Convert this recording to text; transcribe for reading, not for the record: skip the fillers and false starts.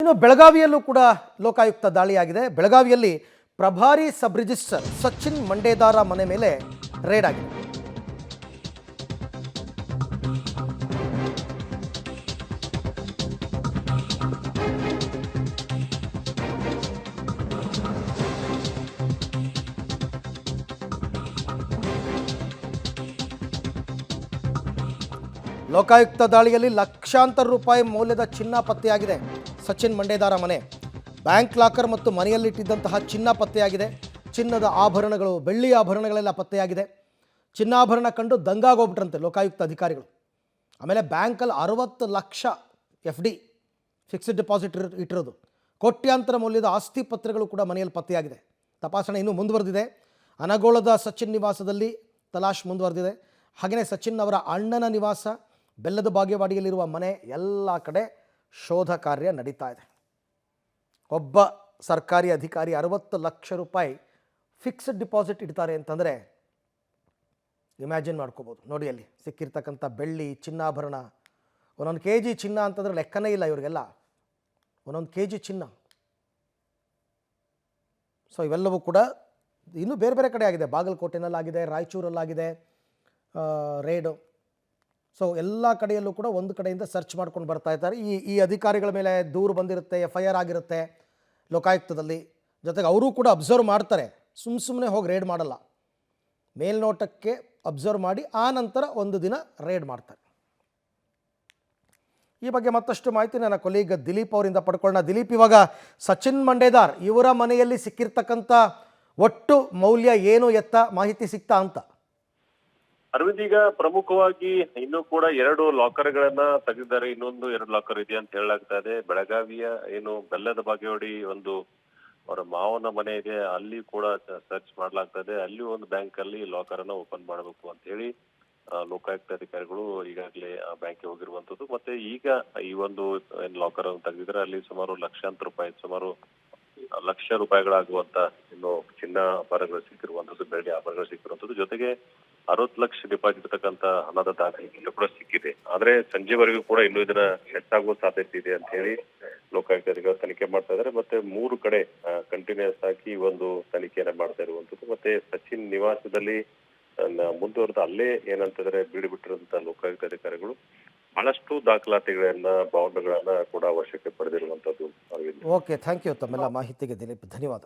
ಇನ್ನು ಬೆಳಗಾವಿಯಲ್ಲೂ ಕೂಡ ಲೋಕಾಯುಕ್ತ ದಾಳಿಯಾಗಿದೆ. ಬೆಳಗಾವಿಯಲ್ಲಿ ಪ್ರಭಾರಿ ಸಬ್ ರಿಜಿಸ್ಟ್ರಾರ್ ಸಚಿನ್ ಮಂಡೇದಾರ ಮನೆ ಮೇಲೆ ರೇಡ್ ಆಗಿದೆ. ಲೋಕಾಯುಕ್ತ ದಾಳಿಯಲ್ಲಿ ಲಕ್ಷಾಂತರ ರೂಪಾಯಿ ಮೌಲ್ಯದ ಚಿನ್ನ ಪತ್ತೆಯಾಗಿದೆ. ಸಚಿನ್ ಮಂಡೇದಾರ ಮನೆ, ಬ್ಯಾಂಕ್ ಲಾಕರ್ ಮತ್ತು ಮನೆಯಲ್ಲಿಟ್ಟಿದ್ದಂತಹ ಚಿನ್ನ ಪತ್ತೆಯಾಗಿದೆ. ಚಿನ್ನದ ಆಭರಣಗಳು, ಬೆಳ್ಳಿಯ ಆಭರಣಗಳೆಲ್ಲ ಪತ್ತೆಯಾಗಿದೆ. ಚಿನ್ನಾಭರಣ ಕಂಡು ದಂಗಾಗೋಗ್ಬಿಟ್ರಂತೆ ಲೋಕಾಯುಕ್ತ ಅಧಿಕಾರಿಗಳು. ಆಮೇಲೆ ಬ್ಯಾಂಕಲ್ಲಿ 60 ಲಕ್ಷ FD ಫಿಕ್ಸ್ಡ್ ಡೆಪಾಸಿಟ್ ಇಟ್ಟಿರೋದು, ಕೋಟ್ಯಾಂತರ ಮೌಲ್ಯದ ಆಸ್ತಿ ಪತ್ರಗಳು ಕೂಡ ಮನೆಯಲ್ಲಿ ಪತ್ತೆಯಾಗಿದೆ. ತಪಾಸಣೆ ಇನ್ನೂ ಮುಂದುವರೆದಿದೆ. ಅನಗೋಳದ ಸಚಿನ್ ನಿವಾಸದಲ್ಲಿ ತಲಾಶ್ ಮುಂದುವರೆದಿದೆ. ಹಾಗೆಯೇ ಸಚಿನ್ ಅವರ ಅಣ್ಣನ ನಿವಾಸ, ಬೆಲ್ಲದ ಬಾಗೇವಾಡಿಯಲ್ಲಿರುವ ಮನೆ, ಎಲ್ಲ ಕಡೆ ಶೋಧ ಕಾರ್ಯ ನಡೀತಾ ಇದೆ. ಒಬ್ಬ ಸರ್ಕಾರಿ ಅಧಿಕಾರಿ 60 ಲಕ್ಷ ರೂಪಾಯಿ ಫಿಕ್ಸ್ಡ್ ಡಿಪಾಸಿಟ್ ಇಡ್ತಾರೆ ಅಂತಂದರೆ ಇಮ್ಯಾಜಿನ್ ಮಾಡ್ಕೋಬೋದು. ನೋಡಿ ಅಲ್ಲಿ ಸಿಕ್ಕಿರ್ತಕ್ಕಂಥ ಬೆಳ್ಳಿ, ಚಿನ್ನಾಭರಣ, ಒಂದೊಂದು KG ಚಿನ್ನ ಅಂತಂದರೆ ಲೆಕ್ಕನೇ ಇಲ್ಲ ಇವರಿಗೆಲ್ಲ, ಒಂದೊಂದು KG ಚಿನ್ನ. ಸೊ ಇವೆಲ್ಲವೂ ಕೂಡ ಇನ್ನೂ ಬೇರೆ ಬೇರೆ ಕಡೆ ಆಗಿದೆ. ಬಾಗಲಕೋಟೆನಲ್ಲಾಗಿದೆ, ರಾಯಚೂರಲ್ಲಾಗಿದೆ ರೇಡು. ಸೊ ಎಲ್ಲ ಕಡೆಯಲ್ಲೂ ಕೂಡ ಒಂದು ಕಡೆಯಿಂದ ಸರ್ಚ್ ಮಾಡ್ಕೊಂಡು ಬರ್ತಾ ಇದ್ದಾರೆ. ಈ ಅಧಿಕಾರಿಗಳ ಮೇಲೆ ದೂರು ಬಂದಿರುತ್ತೆ, FIR ಆಗಿರುತ್ತೆ ಲೋಕಾಯುಕ್ತದಲ್ಲಿ. ಜೊತೆಗೆ ಅವರು ಕೂಡ ಅಬ್ಸರ್ವ್ ಮಾಡ್ತಾರೆ, ಸುಮ್ಮನೆ ಹೋಗಿ ರೇಡ್ ಮಾಡಲ್ಲ. ಮೇಲ್ನೋಟಕ್ಕೆ ಅಬ್ಸರ್ವ್ ಮಾಡಿ ಆ ನಂತರ ಒಂದು ದಿನ ರೇಡ್ ಮಾಡ್ತಾರೆ. ಈ ಬಗ್ಗೆ ಮತ್ತಷ್ಟು ಮಾಹಿತಿ ನನ್ನ ಕೊಲೀಗ್ ದಿಲೀಪ್ ಅವರಿಂದ ಪಡ್ಕೊಳ್ಳೋಣ. ದಿಲೀಪ್, ಇವಾಗ ಸಚಿನ್ ಮಂಡೇದಾರ್ ಇವರ ಮನೆಯಲ್ಲಿ ಸಿಕ್ಕಿರ್ತಕ್ಕಂಥ ಒಟ್ಟು ಮೌಲ್ಯ ಏನು ಎತ್ತ ಮಾಹಿತಿ ಸಿಗ್ತಾ ಅಂತ? ಅರವಿಂದ್, ಈಗ ಪ್ರಮುಖವಾಗಿ ಇನ್ನೂ ಕೂಡ 2 ಲಾಕರ್ಗಳನ್ನ ತೆಗೆದಿದ್ದಾರೆ. ಇನ್ನೊಂದು 2 ಲಾಕರ್ ಇದೆ ಅಂತ ಹೇಳಲಾಗ್ತಾ ಇದೆ. ಬೆಳಗಾವಿಯ ಏನು ಬೆಲ್ಲದ ಬಾಗೇವಾಡಿ ಒಂದು ಅವರ ಮಾವನ ಮನೆ ಇದೆ, ಅಲ್ಲಿ ಕೂಡ ಸರ್ಚ್ ಮಾಡ್ಲಾಗ್ತಾ ಇದೆ. ಅಲ್ಲಿ ಒಂದು ಬ್ಯಾಂಕ್ ಅಲ್ಲಿ ಲಾಕರ್ ಅನ್ನ ಓಪನ್ ಮಾಡಬೇಕು ಅಂತ ಹೇಳಿ ಲೋಕಾಯುಕ್ತ ಅಧಿಕಾರಿಗಳು ಈಗಾಗಲೇ ಆ ಬ್ಯಾಂಕ್ಗೆ ಹೋಗಿರುವಂತದ್ದು. ಮತ್ತೆ ಈಗ ಈ ಒಂದು ಏನ್ ಲಾಕರ್ ಅನ್ನು ತೆಗೆದಿದ್ರೆ ಅಲ್ಲಿ ಸುಮಾರು ಲಕ್ಷಾಂತರ ರೂಪಾಯಿ, ಸುಮಾರು ಲಕ್ಷ ರೂಪಾಯಿಗಳಾಗುವಂತ ಇನ್ನು ಚಿನ್ನ ಆಭರಣಗಳು ಸಿಕ್ಕಿರುವಂತದ್ದು, ಬೆಳ್ಳಿ ಆಭರಣಗಳು ಸಿಕ್ಕಿರುವಂತದ್ದು, ಜೊತೆಗೆ 60 ಲಕ್ಷ ಡಿಪಾಸಿಟ್ ಇರತಕ್ಕಂತ ಹಣದ ದಾಖಲೆ ಕೂಡ ಸಿಕ್ಕಿದೆ. ಆದ್ರೆ ಸಂಜೆವರೆಗೂ ಕೂಡ ಇನ್ನೂ ಇದನ್ನ ಹೆಚ್ಚಾಗುವ ಸಾಧ್ಯತೆ ಇದೆ ಅಂತ ಹೇಳಿ ಲೋಕಾಯುಕ್ತ ಅಧಿಕಾರಿಗಳು ತನಿಖೆ ಮಾಡ್ತಾ ಇದ್ದಾರೆ. ಮತ್ತೆ 3 ಕಡೆ ಕಂಟಿನ್ಯೂಸ್ ಆಗಿ ಒಂದು ತನಿಖೆಯನ್ನ ಮಾಡ್ತಾ ಇರುವಂತದ್ದು. ಮತ್ತೆ ಸಚಿನ್ ನಿವಾಸದಲ್ಲಿ ಮುಂದುವರೆದ ಅಲ್ಲೇ ಏನಂತಂದ್ರೆ ಬೀಡುಬಿಟ್ಟಿರುವಂತಹ ಲೋಕಾಯುಕ್ತ ಅಧಿಕಾರಿಗಳು ಬಹಳಷ್ಟು ದಾಖಲಾತಿಗಳನ್ನ, ಬಾಂಡ್ಗಳನ್ನ ಕೂಡ ವಶಕ್ಕೆ ಪಡೆದಿರುವಂತದ್ದು. ಓಕೆ, ಥ್ಯಾಂಕ್ ಯು ತಮ್ಮೆಲ್ಲ ಮಾಹಿತಿಗೆ ದಿಲೀಪ್, ಧನ್ಯವಾದ.